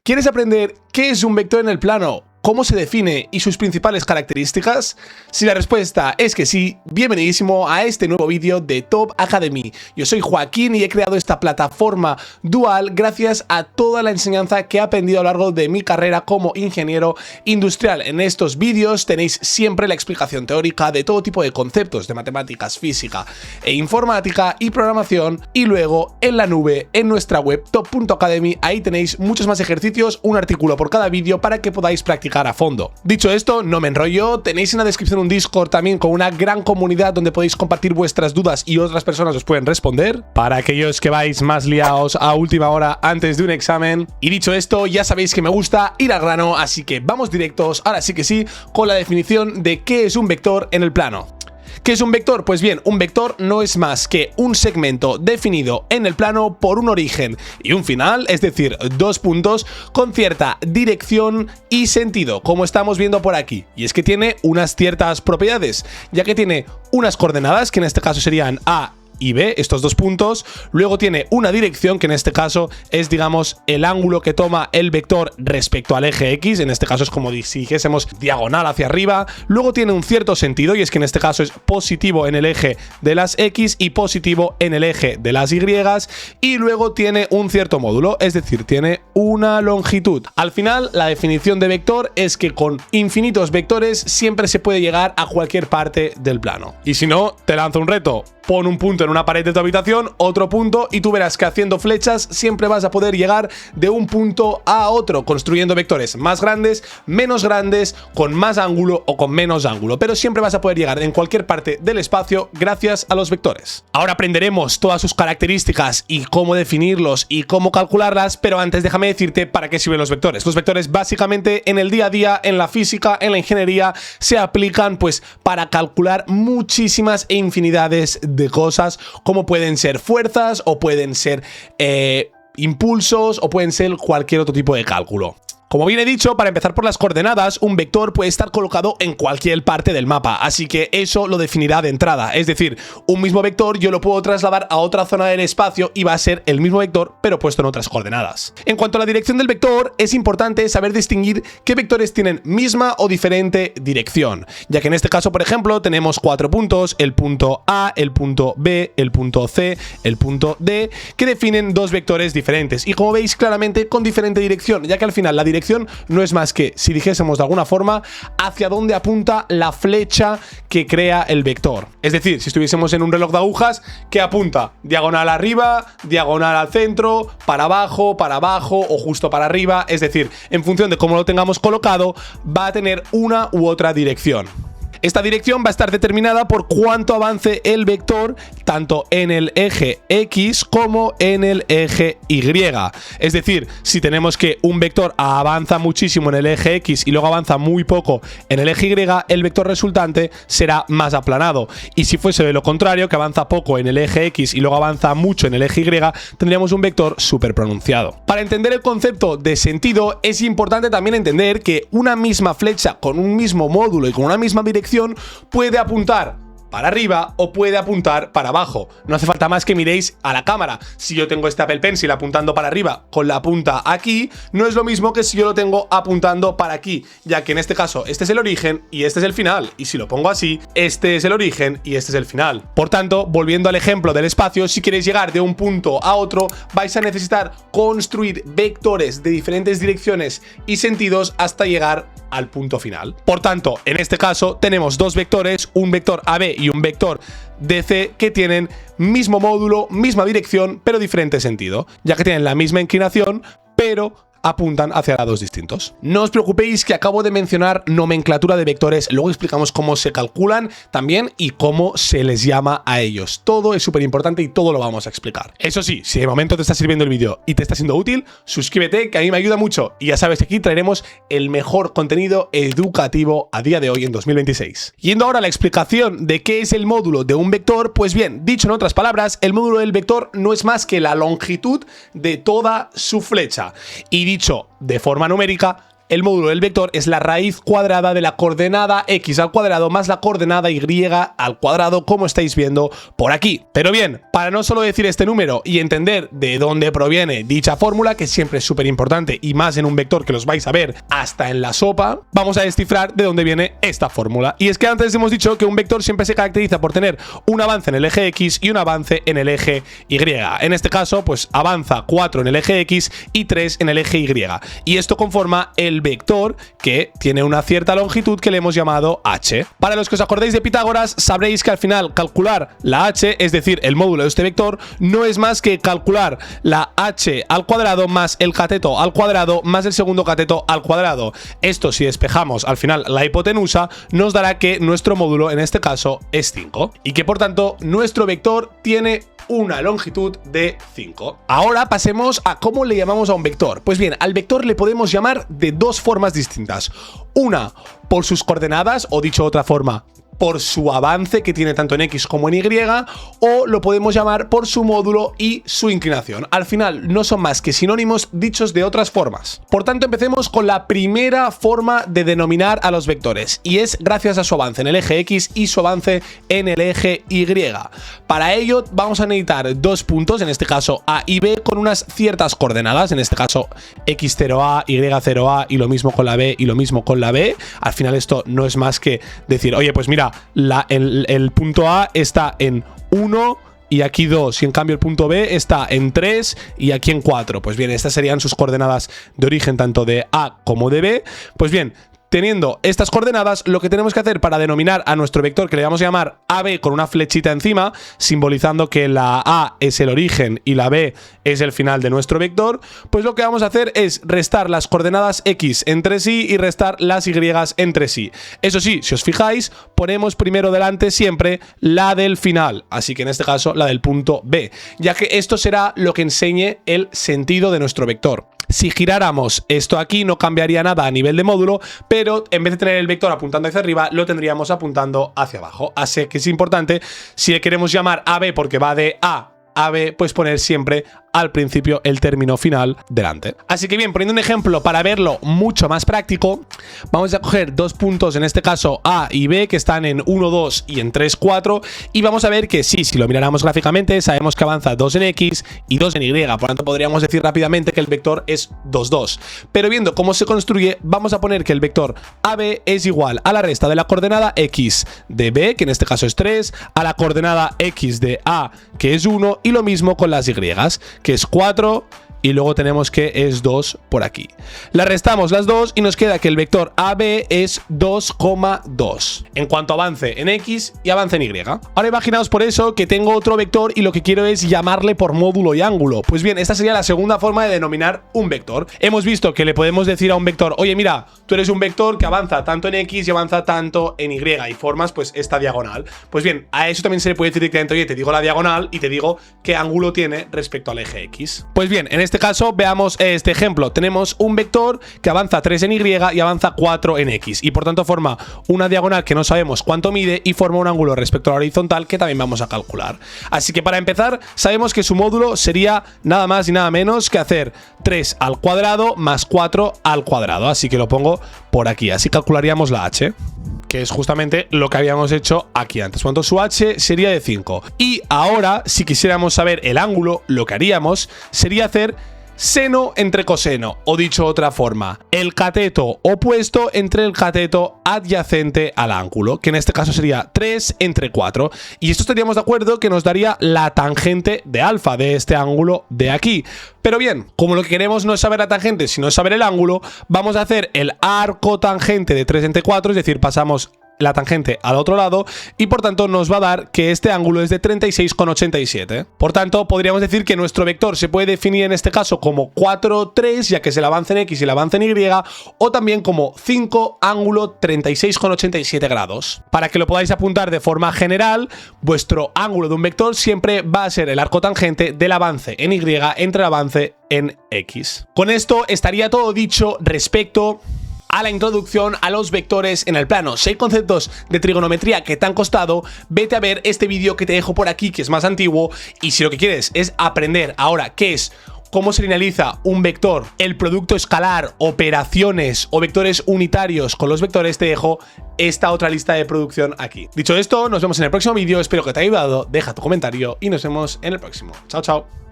¿Quieres aprender qué es un vector en el plano? ¿Cómo se define y sus principales características? Si la respuesta es que sí, bienvenidísimo a este nuevo vídeo de Top Academy. Yo soy Joaquín y he creado esta plataforma dual gracias a toda la enseñanza que he aprendido a lo largo de mi carrera como ingeniero industrial. En estos vídeos tenéis siempre la explicación teórica de todo tipo de conceptos de matemáticas, física e informática y programación, y luego en la nube, en nuestra web top.academy, ahí tenéis muchos más ejercicios, un artículo por cada vídeo para que podáis practicar a fondo. Dicho esto, no me enrollo, tenéis en la descripción un Discord también con una gran comunidad donde podéis compartir vuestras dudas y otras personas os pueden responder, para aquellos que vais más liados a última hora antes de un examen. Y dicho esto, ya sabéis que me gusta ir al grano, así que vamos directos, ahora sí que sí, con la definición de qué es un vector en el plano. ¿Qué es un vector? Pues bien, un vector no es más que un segmento definido en el plano por un origen y un final, es decir, dos puntos con cierta dirección y sentido, como estamos viendo por aquí. Y es que tiene unas ciertas propiedades, ya que tiene unas coordenadas, que en este caso serían A y B, estos dos puntos. Luego tiene una dirección, que en este caso es, digamos, el ángulo que toma el vector respecto al eje X. En este caso es como si dijésemos diagonal hacia arriba. Luego tiene un cierto sentido, y es que en este caso es positivo en el eje de las X y positivo en el eje de las Y. Y luego tiene un cierto módulo, es decir, tiene una longitud. Al final, la definición de vector es que con infinitos vectores siempre se puede llegar a cualquier parte del plano. Y si no, te lanzo un reto. Pon un punto en una pared de tu habitación, otro punto, y tú verás que haciendo flechas siempre vas a poder llegar de un punto a otro, construyendo vectores más grandes, menos grandes, con más ángulo o con menos ángulo, pero siempre vas a poder llegar en cualquier parte del espacio gracias a los vectores. Ahora aprenderemos todas sus características y cómo definirlos y cómo calcularlas, pero antes déjame decirte para qué sirven los vectores. Los vectores básicamente en el día a día, en la física, en la ingeniería, se aplican pues para calcular muchísimas e infinidades de cosas, como pueden ser fuerzas o pueden ser impulsos o pueden ser cualquier otro tipo de cálculo. Como bien he dicho, para empezar por las coordenadas, un vector puede estar colocado en cualquier parte del mapa, así que eso lo definirá de entrada. Es decir, un mismo vector yo lo puedo trasladar a otra zona del espacio y va a ser el mismo vector, pero puesto en otras coordenadas. En cuanto a la dirección del vector, es importante saber distinguir qué vectores tienen misma o diferente dirección, ya que en este caso, por ejemplo, tenemos 4 puntos, el punto A, el punto B, el punto C, el punto D, que definen dos vectores diferentes, y como veis claramente con diferente dirección, ya que al final la dirección no es más que, si dijésemos de alguna forma, hacia dónde apunta la flecha que crea el vector. Es decir, si estuviésemos en un reloj de agujas, que apunta diagonal arriba, diagonal al centro, para abajo o justo para arriba. Es decir, en función de cómo lo tengamos colocado, va a tener una u otra dirección. Esta dirección va a estar determinada por cuánto avance el vector tanto en el eje X como en el eje Y. Es decir, si tenemos que un vector avanza muchísimo en el eje X y luego avanza muy poco en el eje Y, el vector resultante será más aplanado. Y si fuese de lo contrario, que avanza poco en el eje X y luego avanza mucho en el eje Y, tendríamos un vector súper pronunciado. Para entender el concepto de sentido, es importante también entender que una misma flecha con un mismo módulo y con una misma dirección puede apuntar para arriba o puede apuntar para abajo. No hace falta más que miréis a la cámara. Si yo tengo este Apple Pencil apuntando para arriba con la punta aquí, no es lo mismo que si yo lo tengo apuntando para aquí, ya que en este caso este es el origen y este es el final, y si lo pongo así, este es el origen y este es el final. Por tanto, volviendo al ejemplo del espacio, si queréis llegar de un punto a otro, vais a necesitar construir vectores de diferentes direcciones y sentidos hasta llegar al punto final. Por tanto, en este caso tenemos dos vectores, un vector AB y un vector DC, que tienen mismo módulo, misma dirección, pero diferente sentido, ya que tienen la misma inclinación, pero apuntan hacia lados distintos. No os preocupéis que acabo de mencionar nomenclatura de vectores, luego explicamos cómo se calculan también y cómo se les llama a ellos. Todo es súper importante y todo lo vamos a explicar. Eso sí, si de momento te está sirviendo el vídeo y te está siendo útil, suscríbete, que a mí me ayuda mucho, y ya sabes que aquí traeremos el mejor contenido educativo a día de hoy en 2026. Yendo ahora a la explicación de qué es el módulo de un vector, pues bien, dicho en otras palabras, el módulo del vector no es más que la longitud de toda su flecha, y dicho de forma numérica, el módulo del vector es la raíz cuadrada de la coordenada x al cuadrado más la coordenada y al cuadrado, como estáis viendo por aquí. Pero bien, para no solo decir este número y entender de dónde proviene dicha fórmula, que siempre es súper importante y más en un vector que los vais a ver hasta en la sopa, vamos a descifrar de dónde viene esta fórmula. Y es que antes hemos dicho que un vector siempre se caracteriza por tener un avance en el eje x y un avance en el eje y. En este caso, pues avanza 4 en el eje x y 3 en el eje y. Y esto conforma el vector que tiene una cierta longitud que le hemos llamado h. Para los que os acordéis de Pitágoras, sabréis que al final calcular la h, es decir, el módulo de este vector, no es más que calcular la h al cuadrado más el cateto al cuadrado más el segundo cateto al cuadrado. Esto, si despejamos al final la hipotenusa, nos dará que nuestro módulo en este caso es 5 y que por tanto nuestro vector tiene una longitud de 5. Ahora pasemos a cómo le llamamos a un vector. Pues bien, al vector le podemos llamar de dos formas distintas. Una, por sus coordenadas, o dicho de otra forma, por su avance que tiene tanto en X como en Y, o lo podemos llamar por su módulo y su inclinación. Al final no son más que sinónimos dichos de otras formas. Por tanto, empecemos con la primera forma de denominar a los vectores, y es gracias a su avance en el eje X y su avance en el eje Y. Para ello vamos a necesitar dos puntos, en este caso A y B, con unas ciertas coordenadas, en este caso X0A, Y0A, y lo mismo con la B y lo mismo con la B. Al final esto no es más que decir, oye, pues mira, el punto A está en 1 y aquí 2, y en cambio el punto B está en 3 y aquí en 4. Pues bien, estas serían sus coordenadas de origen tanto de A como de B. Pues bien, teniendo estas coordenadas, lo que tenemos que hacer para denominar a nuestro vector, que le vamos a llamar AB con una flechita encima, simbolizando que la A es el origen y la B es el final de nuestro vector, pues lo que vamos a hacer es restar las coordenadas X entre sí y restar las Y entre sí. Eso sí, si os fijáis, ponemos primero delante siempre la del final, así que en este caso la del punto B, ya que esto será lo que enseñe el sentido de nuestro vector. Si giráramos esto aquí no cambiaría nada a nivel de módulo, pero en vez de tener el vector apuntando hacia arriba, lo tendríamos apuntando hacia abajo. Así que es importante, si le queremos llamar AB porque va de A a B, pues poner siempre al principio el término final delante. Así que bien, poniendo un ejemplo para verlo mucho más práctico, vamos a coger dos puntos, en este caso A y B, que están en 1, 2 y en 3, 4, y vamos a ver que sí, si lo miráramos gráficamente, sabemos que avanza 2 en X y 2 en Y, por lo tanto podríamos decir rápidamente que el vector es 2, 2. Pero viendo cómo se construye, vamos a poner que el vector AB es igual a la resta de la coordenada X de B, que en este caso es 3, a la coordenada X de A, que es 1, y lo mismo con las Y, que es 4, y luego tenemos que es 2 por aquí. La restamos las dos y nos queda que el vector AB es 2,2 en cuanto avance en X y avance en Y. Ahora imaginaos por eso que tengo otro vector y lo que quiero es llamarle por módulo y ángulo. Pues bien, esta sería la segunda forma de denominar un vector. Hemos visto que le podemos decir a un vector, oye mira, tú eres un vector que avanza tanto en X y avanza tanto en Y, y formas pues esta diagonal. Pues bien, a eso también se le puede decir directamente, oye, te digo la diagonal y te digo qué ángulo tiene respecto al eje X. Pues bien, en este caso veamos este ejemplo. Tenemos un vector que avanza 3 en Y y avanza 4 en X, y por tanto forma una diagonal que no sabemos cuánto mide y forma un ángulo respecto a la horizontal que también vamos a calcular. Así que para empezar, sabemos que su módulo sería nada más y nada menos que hacer 3 al cuadrado más 4 al cuadrado. Así que lo pongo por aquí. Así calcularíamos la h, que es justamente lo que habíamos hecho aquí antes. Cuando su h sería de 5. Y ahora, si quisiéramos saber el ángulo, lo que haríamos sería hacer seno entre coseno, o dicho de otra forma, el cateto opuesto entre el cateto adyacente al ángulo, que en este caso sería 3 entre 4. Y esto estaríamos de acuerdo que nos daría la tangente de alfa de este ángulo de aquí. Pero bien, como lo que queremos no es saber la tangente, sino saber el ángulo, vamos a hacer el arco tangente de 3 entre 4, es decir, pasamos la tangente al otro lado, y por tanto nos va a dar que este ángulo es de 36,87. Por tanto, podríamos decir que nuestro vector se puede definir en este caso como 4, 3, ya que es el avance en X y el avance en Y, o también como 5 ángulo 36,87 grados. Para que lo podáis apuntar de forma general, vuestro ángulo de un vector siempre va a ser el arco tangente del avance en Y entre el avance en X. Con esto estaría todo dicho respecto a la introducción a los vectores en el plano. Si hay conceptos de trigonometría que te han costado, vete a ver este vídeo que te dejo por aquí, que es más antiguo, y si lo que quieres es aprender ahora qué es cómo se linealiza un vector, el producto escalar, operaciones o vectores unitarios con los vectores, te dejo esta otra lista de producción aquí. Dicho esto, nos vemos en el próximo vídeo, espero que te haya ayudado, deja tu comentario y nos vemos en el próximo. Chao, chao.